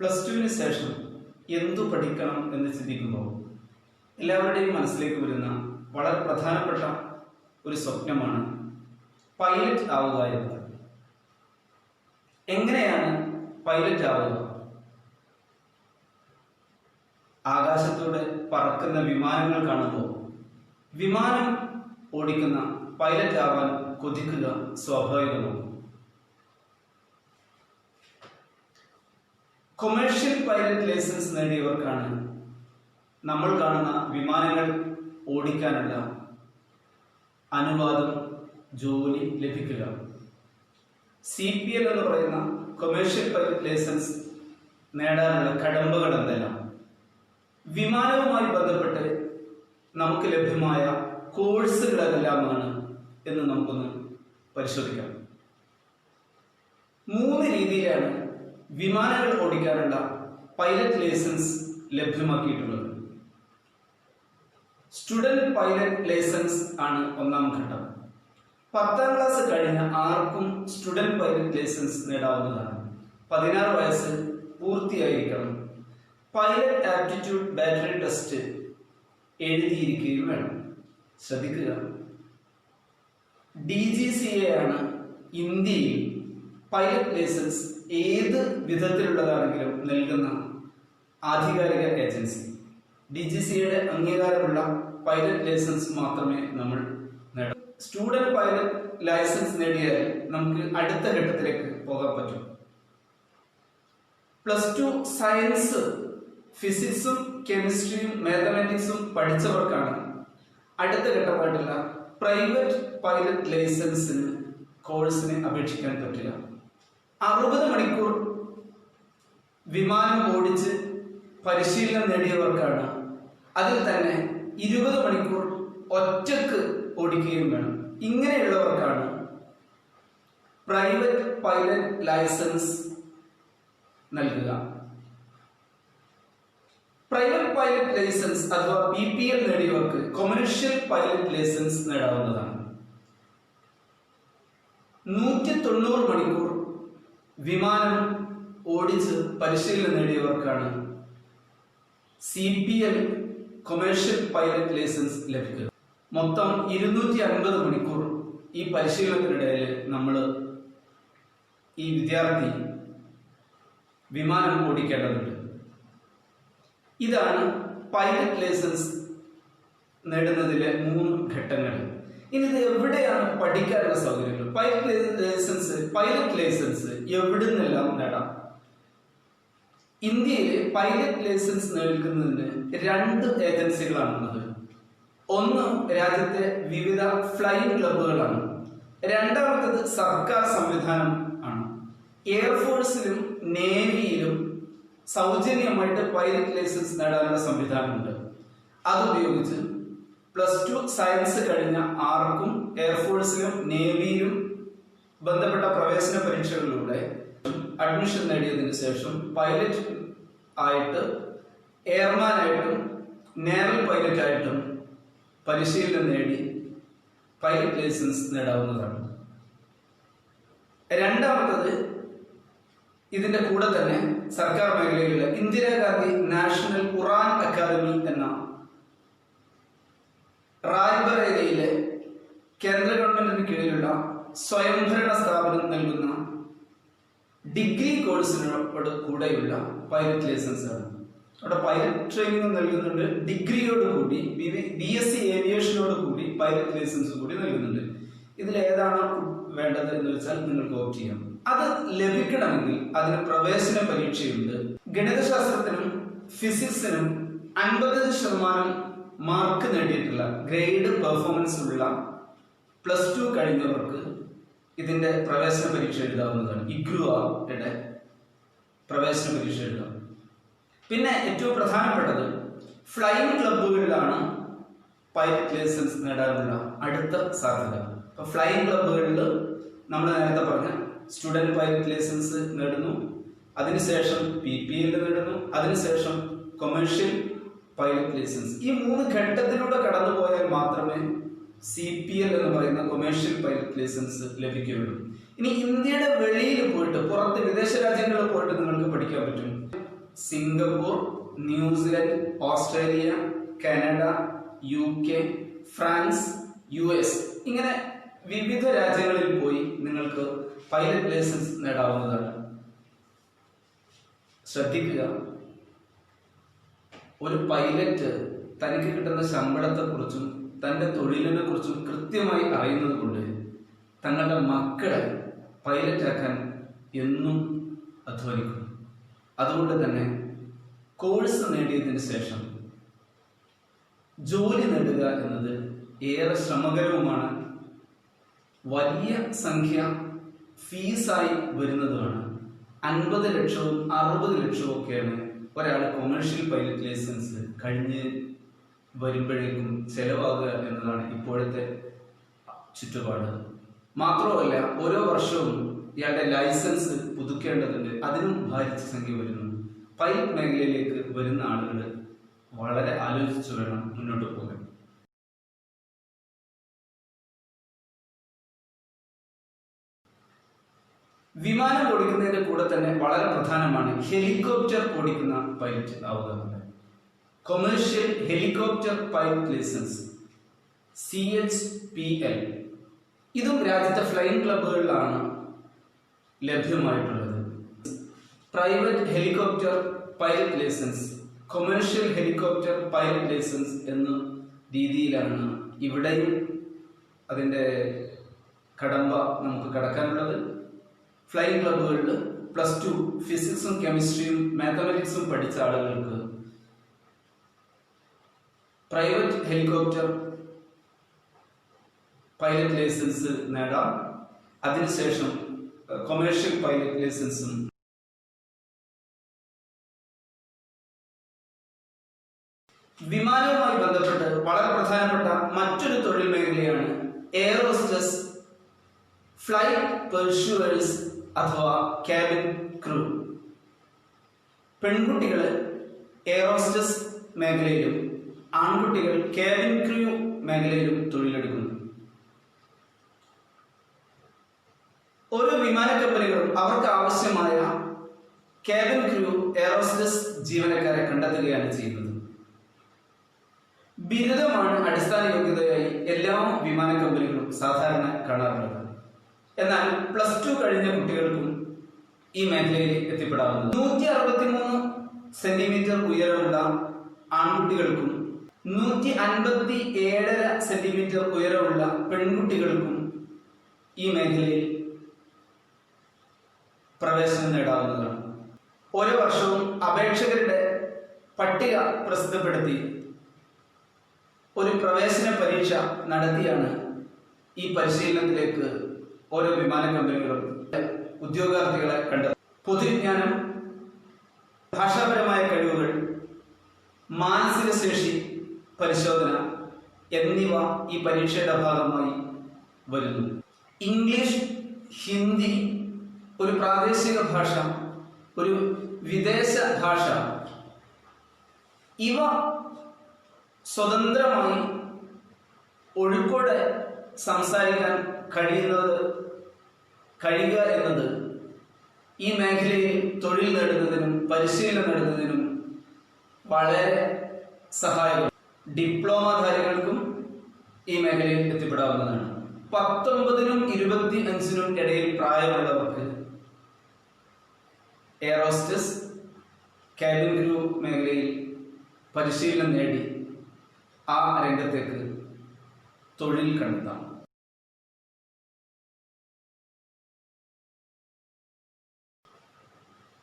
Plus ടുവിന് ശേഷം എന്തു പഠിക്കണം എന്ന് ചിന്തിക്കുമ്പോൾ എല്ലാവരുടെയും മനസ്സിലേക്ക് വരുന്ന വളരെ പ്രധാനപ്പെട്ട ഒരു സ്വപ്നമാണ് പൈലറ്റ് ആവുക എന്നത്. എങ്ങനെയാണ് പൈലറ്റ് ആവുക? ആകാശത്തൂടെ പറക്കുന്ന വിമാനങ്ങൾ കാണുമ്പോൾ വിമാനം ഓടിക്കുന്ന പൈലറ്റ് ആവാൻ കൊതിക്കുക സ്വാഭാവികമാണ്. കൊമേഴ്ഷ്യൽ പൈലറ്റ് ലൈസൻസ് നേടിയവർക്കാണ് നമ്മൾ കാണുന്ന വിമാനങ്ങൾ ഓടിക്കാനുള്ള അനുവാദം, ജോലി ലഭിക്കുക. CPL എന്ന് പറയുന്ന കൊമേഴ്ഷ്യൽ പൈലറ്റ് ലൈസൻസ് നേടാനുള്ള കടമ്പകൾ എന്തെല്ലാം? വിമാനവുമായി ബന്ധപ്പെട്ട് നമുക്ക് ലഭ്യമായ കോഴ്സുകളെല്ലാമാണ് എന്ന് നമുക്കൊന്ന് പരിശോധിക്കാം. 3 രീതിയിലാണ് വിമാനങ്ങൾ ഓടിക്കാനുള്ള പൈലറ്റ് ലൈസൻസ് ലഭ്യമാക്കിയിട്ടുള്ളത്. സ്റ്റുഡന്റ് പൈലറ്റ് ലൈസൻസ് ആണ് ഒന്നാം ഘട്ടം. 10ാം ക്ലാസ് കഴിഞ്ഞ ആർക്കും സ്റ്റുഡന്റ് പൈലറ്റ് ലൈസൻസ് നേടാവുന്നതാണ്. 16 വയസ്സ് പൂർത്തിയായിരിക്കണം. പൈലറ്റ് ആപ്റ്റിറ്റ്യൂഡ് ബാറ്ററി ടെസ്റ്റ് എഴുതിയിരിക്കുകയും വേണം. ശ്രദ്ധിക്കുക, DGCA ആണ് ഇന്ത്യയിൽ പൈലറ്റ് ലൈസൻസ് ഏത് വിധത്തിലുള്ളതാണെങ്കിലും നൽകുന്ന ആധികാരിക ഏജൻസി. DGCAയുടെ അംഗീകാരമുള്ള പൈലറ്റ് ലൈസൻസ് മാത്രമേ നമ്മൾ നേടാം. സ്റ്റുഡന്റ് പൈലറ്റ് ലൈസൻസ് നേടിയാൽ നമുക്ക് അടുത്ത ഘട്ടത്തിലേക്ക് പോകാൻ പറ്റും. +2 സയൻസ്, ഫിസിക്സും കെമിസ്ട്രിയും മാത്തമാറ്റിക്സും പഠിച്ചവർക്കാണ് അടുത്ത ഘട്ടമായിട്ടുള്ള പ്രൈവറ്റ് പൈലറ്റ് ലൈസൻസിന് കോഴ്സിന് അപേക്ഷിക്കാൻ പറ്റില്ല. 60 മണിക്കൂർ വിമാനം ഓടിച്ച് പരിശീലനം നേടിയവർക്കാണ്. അതിൽ തന്നെ 20 മണിക്കൂർ ഒറ്റക്ക് ഓടിക്കുകയും വേണം. ഇങ്ങനെയുള്ളവർക്കാണ് പ്രൈവറ്റ് പൈലറ്റ് ലൈസൻസ് നൽകുക. പ്രൈവറ്റ് പൈലറ്റ് ലൈസൻസ് അഥവാ PPL നേടിയവർക്ക് കൊമേഴ്ഷ്യൽ പൈലറ്റ് ലൈസൻസ് നേടാവുന്നതാണ്. 190 മണിക്കൂർ വിമാനം ഓടിച്ച് പരിശീലനം നേടിയവർക്കാണ് CPL കൊമേഴ്ഷ്യൽ പൈലറ്റ് ലൈസൻസ് ലഭിക്കുക. മൊത്തം 250 മണിക്കൂർ ഈ പരിശീലനത്തിനിടയിൽ ഈ വിദ്യാർത്ഥി വിമാനം ഓടിക്കേണ്ടതുണ്ട്. ഇതാണ് പൈലറ്റ് ലൈസൻസ് നേടുന്നതിലെ 3 ഘട്ടങ്ങൾ. ഇനി ഇത് എവിടെയാണ് പഠിക്കാനുള്ള സൗകര്യങ്ങൾ? പൈലറ്റ് ലൈസൻസ് എവിടെ നിന്നെല്ലാം നേടാം? ഇന്ത്യയിൽ പൈലറ്റ് ലൈസൻസ് നൽകുന്നതിന് 2 ഏജൻസികളാണുള്ളത്. ഒന്ന് രാജ്യത്തെ വിവിധ ഫ്ലൈയിങ് ക്ലബ്ബുകളാണ്. രണ്ടാമത്തത് സർക്കാർ സംവിധാനം ആണ്. എയർഫോഴ്സിലും നേവിയിലും സൗജന്യമായിട്ട് പൈലറ്റ് ലൈസൻസ് നേടാനുള്ള സംവിധാനമുണ്ട്. അതുപയോഗിച്ച് +2 സയൻസ് കഴിഞ്ഞ ആർക്കും എയർഫോഴ്സിലും നേവിയിലും ബന്ധപ്പെട്ട പ്രവേശന പരീക്ഷകളിലൂടെ അഡ്മിഷൻ നേടിയതിനു ശേഷം പൈലറ്റ് ആയിട്ട്, എയർമാനായിട്ടും നേവൽ പൈലറ്റ് ആയിട്ടും പരിശീലനം നേടി പൈലറ്റ് ലൈസൻസ് നേടാവുന്നതാണ്. രണ്ടാമത്തത്, ഇതിന്റെ കൂടെ തന്നെ സർക്കാർ മേഖലയിലുള്ള ഇന്ദിരാഗാന്ധി നാഷണൽ ഉറാൻ അക്കാദമി എന്ന റായ്ബറേലിയിലെ കേന്ദ്ര ഗവൺമെന്റിന് കീഴിലുള്ള സ്വയംഭരണ സ്ഥാപനം നൽകുന്ന ഡിഗ്രി കോഴ്സിനോട് കൂടെയുള്ള പൈലറ്റ് ലൈസൻസ് ആണ്. അവിടെ പൈലറ്റ് ട്രെയിനിങ് നൽകുന്നുണ്ട്. ഡിഗ്രിയോട് കൂടി BSc ഏവിയേഷനോട് കൂടി പൈലറ്റ് ലൈസൻസ് കൂടി നൽകുന്നുണ്ട്. ഇതിൽ ഏതാണ് വേണ്ടത് എന്ന് വെച്ചാൽ നിങ്ങൾക്ക് ഓപ്റ്റ് ചെയ്യാം. അത് ലഭിക്കണമെങ്കിൽ അതിന് പ്രവേശന പരീക്ഷയുണ്ട്. ഗണിതശാസ്ത്രത്തിനും ഫിസിക്സിനും 50% മാർക്ക് നേടിയിട്ടുള്ള ഗ്രേഡ് പെർഫോമൻസ് ഉള്ള +2 കഴിഞ്ഞവർക്ക് ഇതിന്റെ പ്രവേശന പരീക്ഷ എഴുതാവുന്നതാണ്. IGRUയുടെ പ്രവേശന പരീക്ഷ എഴുതാം. പിന്നെ ഏറ്റവും പ്രധാനപ്പെട്ടത്, ഫ്ലൈയിങ് ക്ലബ്ബുകളിലാണ് പൈലറ്റ് ലൈസൻസ് നേടാനുള്ള അടുത്ത സാധ്യത. അപ്പൊ ഫ്ലൈയിങ് ക്ലബ്ബുകളിൽ നമ്മൾ നേരത്തെ പറഞ്ഞ സ്റ്റുഡന്റ് പൈലറ്റ് ലൈസൻസ് നേടുന്നു, അതിനുശേഷം PPL നേടുന്നു, അതിനുശേഷം കൊമേഴ്ഷ്യൽ പൈലറ്റ് ലൈസൻസ്. ഈ 3 ഘട്ടത്തിലൂടെ കടന്നുപോയാൽ മാത്രമേ CPL എന്ന് പറയുന്ന കൊമേഴ്ഷ്യൽ പൈലറ്റ് ലൈസൻസ് ലഭിക്കുകയുള്ളൂ. ഇനി ഇന്ത്യയുടെ വെളിയിൽ പോയിട്ട്, പുറത്ത് വിദേശ രാജ്യങ്ങളിൽ പോയിട്ട് നിങ്ങൾക്ക് പഠിക്കാൻ പറ്റും. Singapore, New Zealand, Australia, Canada, UK, France, US ഇങ്ങനെ വിവിധ രാജ്യങ്ങളിൽ പോയി നിങ്ങൾക്ക് പൈലറ്റ് ലൈസൻസ് നേടാവുന്നതാണ്. ശ്രദ്ധിക്കുക, ഒരു പൈലറ്റ് തനിക്ക് കിട്ടുന്ന ശമ്പളത്തെക്കുറിച്ചും തൻ്റെ തൊഴിലിനെ കുറിച്ചും കൃത്യമായി അറിയുന്നത് കൊണ്ട് തങ്ങളുടെ മക്കളെ പൈലറ്റാക്കാൻ എന്നും അധ്വാനിക്കും. അതുകൊണ്ട് തന്നെ കോഴ്സ് നേടിയതിന് ശേഷം ജോലി നേടുക എന്നത് ഏറെ ശ്രമകരവുമാണ്, വലിയ സംഖ്യ ഫീസായി വരുന്നതുമാണ്. 50 ലക്ഷവും 60 ലക്ഷവും ഒക്കെയാണ് ഒരാൾ കൊമേഴ്ഷ്യൽ പൈലറ്റ് ലൈസൻസ് കഴിഞ്ഞ് വരുമ്പോഴേക്കും ചെലവാകുക എന്നതാണ് ഇപ്പോഴത്തെ ചുറ്റുപാട്. മാത്രമല്ല, ഓരോ വർഷവും ഇയാളുടെ ലൈസൻസ് പുതുക്കേണ്ടതുണ്ട്, അതിനും ഭാരിച്ച സംഖ്യ വരുന്നു. പൈലറ്റ് മേഖലയിലേക്ക് വരുന്ന ആളുകൾ വളരെ ആലോചിച്ചു വേണം മുന്നോട്ട് പോകാൻ. വിമാനം ഓടിക്കുന്നതിന്റെ കൂടെ തന്നെ വളരെ പ്രധാനമാണ് ഹെലികോപ്റ്റർ ഓടിക്കുന്ന പൈലറ്റ് ആവുക എന്നത്. Commercial helicopter pilot licence CHPL ഇതും രാജ്യത്തെ ഫ്ലൈയിങ് ക്ലബുകളിലാണ് ലഭ്യമായിട്ടുള്ളത്. Private helicopter pilot licence, commercial helicopter pilot licence എന്ന രീതിയിലാണ് ഇവിടെയും അതിൻ്റെ കടമ്പ നമുക്ക് കടക്കാനുള്ളത്. ഫ്ലൈയിങ് ക്ലബുകളിൽ +2 ഫിസിക്സും കെമിസ്ട്രിയും മാത്തമാറ്റിക്സും പഠിച്ച ആളുകൾക്ക് പ്രൈവറ്റ് ഹെലികോപ്റ്റർ പൈലറ്റ് ലൈസൻസ് നേടാം. അതിനുശേഷം കൊമേഴ്ഷ്യൽ പൈലറ്റ് ലൈസൻസും. വിമാനവുമായി ബന്ധപ്പെട്ട് വളരെ പ്രധാനപ്പെട്ട മറ്റൊരു തൊഴിൽ മേഖലയാണ് എയർ ഹോസ്റ്റസ്, ഫ്ലൈറ്റ് പെർഷ്യൂവേഴ്സ് അഥവാ ക്യാബിൻ ക്രൂ. പെൺകുട്ടികൾ എയർ ഹോസ്റ്റസ് മേഖലയിലും ആൺകുട്ടികൾ ക്യാബിൻ ക്രൂ മേഖലയിലും തൊഴിലെടുക്കുന്നു. ഓരോ വിമാന കമ്പനികളും അവർക്ക് ആവശ്യമായ ക്യാബിൻ ക്രൂ എയർ ഹോസ്റ്റസ് ജീവനക്കാരെ കണ്ടെത്തുകയാണ് ചെയ്യുന്നത്. ബിരുദമാണ് അടിസ്ഥാന യോഗ്യതയായി എല്ലാ വിമാന കമ്പനികളും സാധാരണ കാണാറുള്ളത്. എന്നാൽ +2 കഴിഞ്ഞ കുട്ടികൾക്കും ഈ മേഖലയിൽ എത്തിപ്പെടാവുന്നത്. 163 സെന്റിമീറ്റർ ഉയരമുള്ള ആൺകുട്ടികൾക്കും 157.5 സെന്റിമീറ്റർ ഉയരമുള്ള പെൺകുട്ടികൾക്കും ഈ മേഖലയിൽ പ്രവേശനം നേടാവുന്നതാണ്. ഓരോ വർഷവും അപേക്ഷകരുടെ പട്ടിക പ്രസിദ്ധപ്പെടുത്തി ഒരു പ്രവേശന പരീക്ഷ നടത്തിയാണ് ഈ പരിശീലനത്തിലേക്ക് ഓരോ വിമാന കമ്പനികളും ഉദ്യോഗാർത്ഥികളെ കണ്ടത്. പൊതുവിജ്ഞാനം, ഭാഷാപരമായ കഴിവുകൾ, മാനസിക ശേഷി പരിശോധന എന്നിവ ഈ പരീക്ഷയുടെ ഭാഗമായി വരുന്നു. ഇംഗ്ലീഷ്, ഹിന്ദി, ഒരു പ്രാദേശിക ഭാഷ, ഒരു വിദേശ ഭാഷ, ഇവ സ്വതന്ത്രമായി ഒഴുക്കോടെ സംസാരിക്കാൻ കഴിയുക എന്നത് ഈ മേഖലയിൽ തൊഴിൽ നേടുന്നതിനും പരിശീലനം നേടുന്നതിനും വളരെ സഹായകമാണ്. ഡിപ്ലോമധാരികൾക്കും ഈ മേഖലയിൽ എത്തിപ്പെടാവുന്നതാണ്. 19നും 25നും ഇടയിൽ പ്രായമുള്ളവർക്ക് എയർ ഹോസ്റ്റസ്, ക്യാബിൻ ക്രൂ മേഖലയിൽ പരിശീലനം നേടി ആ രംഗത്തേക്ക് തൊഴിൽ കണ്ടെത്താം.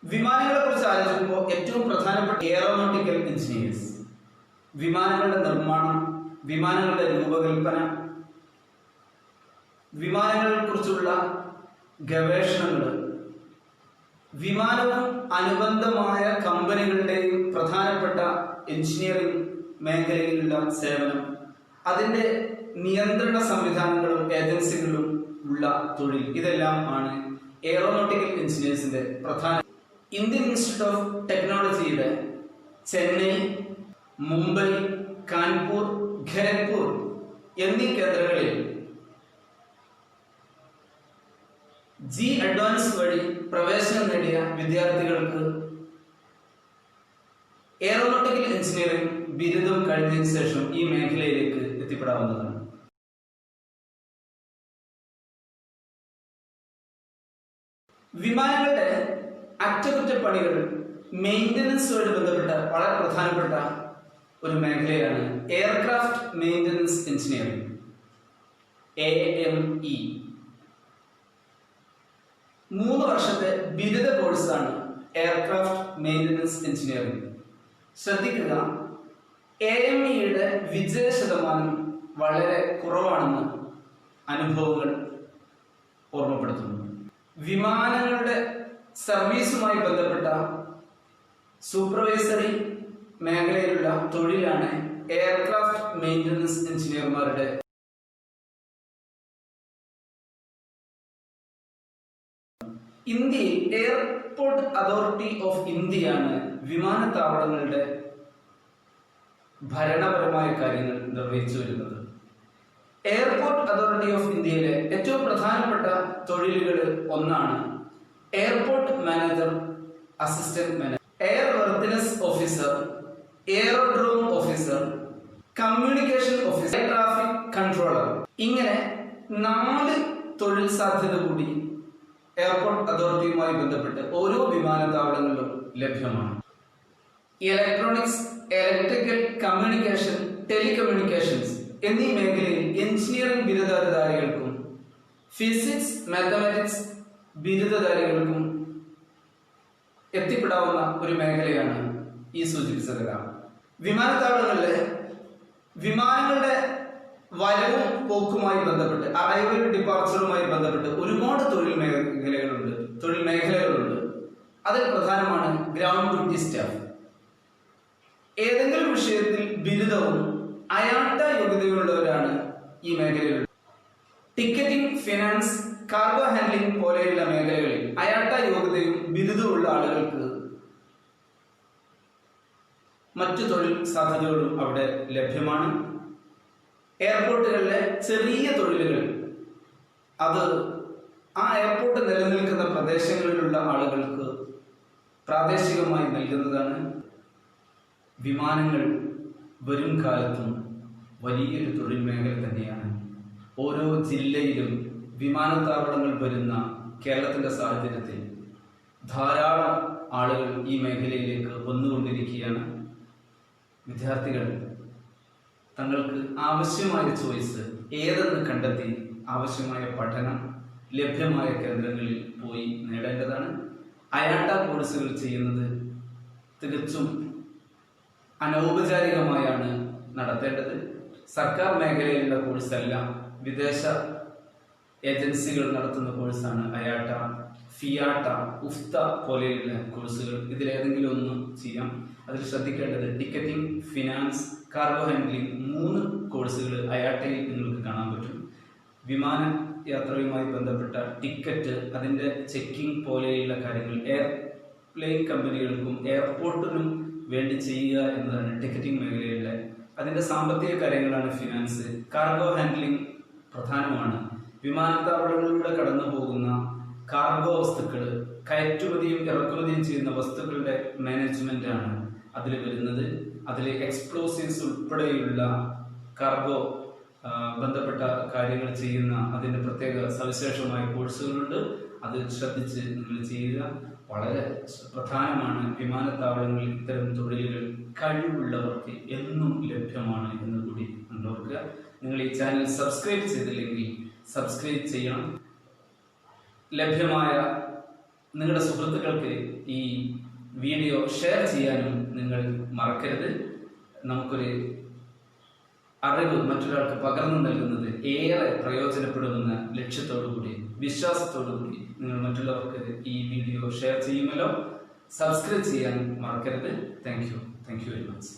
വിമാനങ്ങളെ കുറിച്ച് ആലോചിക്കുമ്പോൾ ഏറ്റവും പ്രധാനപ്പെട്ട എയറോനോട്ടിക്കൽ എഞ്ചിനീയേഴ്സ്, വിമാനങ്ങളുടെ നിർമ്മാണം, വിമാനങ്ങളുടെ രൂപകൽപ്പന, വിമാനങ്ങളെ കുറിച്ചുള്ള ഗവേഷണങ്ങൾ, വിമാനവും അനുബന്ധമായ കമ്പനികളുടെയും പ്രധാനപ്പെട്ട എഞ്ചിനീയറിംഗ് മേഖലയിലുള്ള സേവനം, അതിൻ്റെ നിയന്ത്രണ സംവിധാനങ്ങളും ഏജൻസികളും ഉള്ള തൊഴിൽ, ഇതെല്ലാം ആണ് എയറോനോട്ടിക്കൽ എഞ്ചിനീയേഴ്സിന്റെ പ്രധാന. ഇന്ത്യൻ ഇൻസ്റ്റിറ്റ്യൂട്ട് ഓഫ് ടെക്നോളജിയുടെ ചെന്നൈ, മുംബൈ, കാൺപൂർ, ഖരഗ്പൂർ എന്നീ കേന്ദ്രങ്ങളിൽ അഡ്വാൻസ് വഴി പ്രവേശനം നേടിയ വിദ്യാർത്ഥികൾക്ക് എയറോനോട്ടിക്കൽ എഞ്ചിനീയറിംഗ് ബിരുദം കഴിഞ്ഞതിന് ശേഷം ഈ മേഖലയിലേക്ക് എത്തിപ്പെടാവുന്നതാണ്. വിമാനങ്ങളുടെ അറ്റകുറ്റപ്പണികൾ മെയിൻ്റനൻസുമായിട്ട് ബന്ധപ്പെട്ട വളരെ പ്രധാനപ്പെട്ട ഒരു മേഖലയാണ് എയർക്രാഫ്റ്റ് മെയിൻ്റനൻസ് എഞ്ചിനീയറിംഗ്, AME. 3 വർഷത്തെ ബിരുദ കോഴ്സാണ് എയർക്രാഫ്റ്റ് മെയിൻ്റനൻസ് എഞ്ചിനീയറിംഗ്. ശ്രദ്ധിക്കുക, AMEയുടെ വിജയ ശതമാനം വളരെ കുറവാണെന്ന് അനുഭവങ്ങൾ ഓർമ്മപ്പെടുത്തുന്നു. വിമാനങ്ങളുടെ സർവീസുമായി ബന്ധപ്പെട്ട സൂപ്പർവൈസറി മേഖലയിലുള്ള തൊഴിലാണ് എയർക്രാഫ്റ്റ് മെയിൻ്റനൻസ് എഞ്ചിനീയർമാരുടെ. ഇന്ത്യയിൽ എയർപോർട്ട് അതോറിറ്റി ഓഫ് ഇന്ത്യയാണ് വിമാനത്താവളങ്ങളുടെ ഭരണപരമായ കാര്യങ്ങൾ നിർവഹിച്ചു വരുന്നത്. എയർപോർട്ട് അതോറിറ്റി ഓഫ് ഇന്ത്യയിലെ ഏറ്റവും പ്രധാനപ്പെട്ട തൊഴിലുകളിൽ ഒന്നാണ് airport manager, assistant manager, air worthiness officer, aerodrome officer, communication officer, traffic controller. ഇങ്ങനെ 4 തൊഴിൽ സാധ്യത കൂടി എയർപോർട്ട് അതോറിറ്റിയുമായി ബന്ധപ്പെട്ട് ഓരോ വിമാനത്താവളങ്ങളിലും ലഭ്യമാണ്. ഇലക്ട്രോണിക്സ്, ഇലക്ട്രിക്കൽ, കമ്മ്യൂണിക്കേഷൻ, ടെലികമ്മ്യൂണിക്കേഷൻസ് എന്നീ മേഖലയിൽ എഞ്ചിനീയറിംഗ് ബിരുദധാരികൾക്കും ഫിസിക്സ്, മാത്തമാറ്റിക്സ് ബിരുദധാരികൾക്കും എത്തിപ്പെടാവുന്ന ഒരു മേഖലയാണ് ഈ സൂചിപ്പിച്ചതെല്ലാം. വിമാനത്താവളങ്ങളിലെ വിമാനങ്ങളുടെ വരവും പോക്കുമായി ബന്ധപ്പെട്ട്, അറൈവൽ ഡിപ്പാർച്ചറുമായി ബന്ധപ്പെട്ട് ഒരുപാട് തൊഴിൽ മേഖലകളുണ്ട്. അതിൽ പ്രധാനമാണ് ഗ്രൗണ്ട് ഡ്യൂട്ടി സ്റ്റാഫ്. ഏതെങ്കിലും വിഷയത്തിൽ ബിരുദവും അയാട്ട യോഗ്യതയുള്ളവരാണ് ഈ മേഖലയിൽ. ടിക്കറ്റിംഗ്, ഫിനാൻസ്, കാർഗോ ഹാൻഡ്ലിംഗ് പോലെയുള്ള മേഖലകളിൽ അയാട്ട യോഗ്യതയും ബിരുദമുള്ള ആളുകൾക്ക് മറ്റു തൊഴിൽ സാധ്യതകളും അവിടെ ലഭ്യമാണ്. എയർപോർട്ടുകളിലെ ചെറിയ തൊഴിലുകൾ അത് ആ എയർപോർട്ട് നിലനിൽക്കുന്ന പ്രദേശങ്ങളിലുള്ള ആളുകൾക്ക് പ്രാദേശികമായി നൽകുന്നതാണ്. വിമാനങ്ങൾ വരും കാലത്തും വലിയൊരു തൊഴിൽ മേഖല തന്നെയാണ്. ഓരോ ജില്ലയിലും വിമാനത്താവളങ്ങൾ വരുന്ന കേരളത്തിന്റെ സാഹചര്യത്തിൽ ധാരാളം ആളുകൾ ഈ മേഖലയിലേക്ക് വന്നുകൊണ്ടിരിക്കുകയാണ്. വിദ്യാർത്ഥികൾ തങ്ങൾക്ക് ആവശ്യമായ ചോയ്സ് ഏതെന്ന് കണ്ടെത്തി ആവശ്യമായ പഠനം ലഭ്യമായ കേന്ദ്രങ്ങളിൽ പോയി നേടേണ്ടതാണ്. അയാട്ട കോഴ്സുകൾ ചെയ്യുന്നത് തികച്ചും അനൗപചാരികമായാണ് നടത്തേണ്ടത്. സർക്കാർ മേഖലയിലുള്ള കോഴ്സല്ല, വിദേശ ഏജൻസികൾ നടത്തുന്ന കോഴ്സാണ് അയാട്ട, ഫിയാട്ട, ഉഫ്ത പോലെയുള്ള കോഴ്സുകൾ. ഇതിലേതെങ്കിലും ഒന്ന് ചെയ്യാം. അതിൽ ശ്രദ്ധിക്കേണ്ടത് ടിക്കറ്റിംഗ്, ഫിനാൻസ്, കാർഗോ ഹാൻഡ്ലിംഗ് 3 കോഴ്സുകൾ അയാട്ടയിൽ നിങ്ങൾക്ക് കാണാൻ പറ്റും. വിമാന യാത്രയുമായി ബന്ധപ്പെട്ട ടിക്കറ്റ്, അതിൻ്റെ ചെക്കിംഗ് പോലെയുള്ള കാര്യങ്ങൾ എയർപ്ലെയിൻ കമ്പനികൾക്കും എയർപോർട്ടിനും വേണ്ടി ചെയ്യുക എന്നതാണ് ടിക്കറ്റിംഗ് മേഖലയിലെ. അതിൻ്റെ സാമ്പത്തിക കാര്യങ്ങളാണ് ഫിനാൻസ്. കാർഗോ ഹാൻഡ്ലിംഗ് പ്രധാനമാണ്. വിമാനത്താവളങ്ങളിലൂടെ കടന്നു പോകുന്ന കാർഗോ വസ്തുക്കൾ, കയറ്റുമതിയും ഇറക്കുമതിയും ചെയ്യുന്ന വസ്തുക്കളുടെ മാനേജ്മെന്റ് ആണ് അതിൽ വരുന്നത്. അതിൽ എക്സ്പ്ലോസീവ്സ് ഉൾപ്പെടെയുള്ള കാർഗോ ബന്ധപ്പെട്ട കാര്യങ്ങൾ ചെയ്യുന്ന അതിൻ്റെ പ്രത്യേക സവിശേഷമായ കോഴ്സുകളുണ്ട്. അത് ശ്രദ്ധിച്ച് നിങ്ങൾ ചെയ്യുക. വളരെ പ്രധാനമാണ്. വിമാനത്താവളങ്ങളിൽ ഇത്തരം തൊഴിലുകൾ കഴിവുള്ളവർക്ക് എന്നും ലഭ്യമാണ് എന്ന് കൂടി ഓർക്കുക. നിങ്ങൾ ഈ ചാനൽ സബ്സ്ക്രൈബ് ചെയ്തില്ലെങ്കിൽ സബ്സ്ക്രൈബ് ചെയ്യണം. ലഭ്യമായ നിങ്ങളുടെ സുഹൃത്തുക്കൾക്ക് ഈ വീഡിയോ ഷെയർ ചെയ്യാനും നിങ്ങൾ മറക്കരുത്. നമുക്കൊരു അറിവ് മറ്റൊരാൾക്ക് പകർന്നു നൽകുന്നത് ഏറെ പ്രയോജനപ്പെടുമെന്ന ലക്ഷ്യത്തോടുകൂടി, വിശ്വാസത്തോടുകൂടി നിങ്ങൾ മറ്റുള്ളവർക്ക് ഈ വീഡിയോ ഷെയർ ചെയ്യുമല്ലോ. സബ്സ്ക്രൈബ് ചെയ്യാൻ മറക്കരുത്. Thank you very much.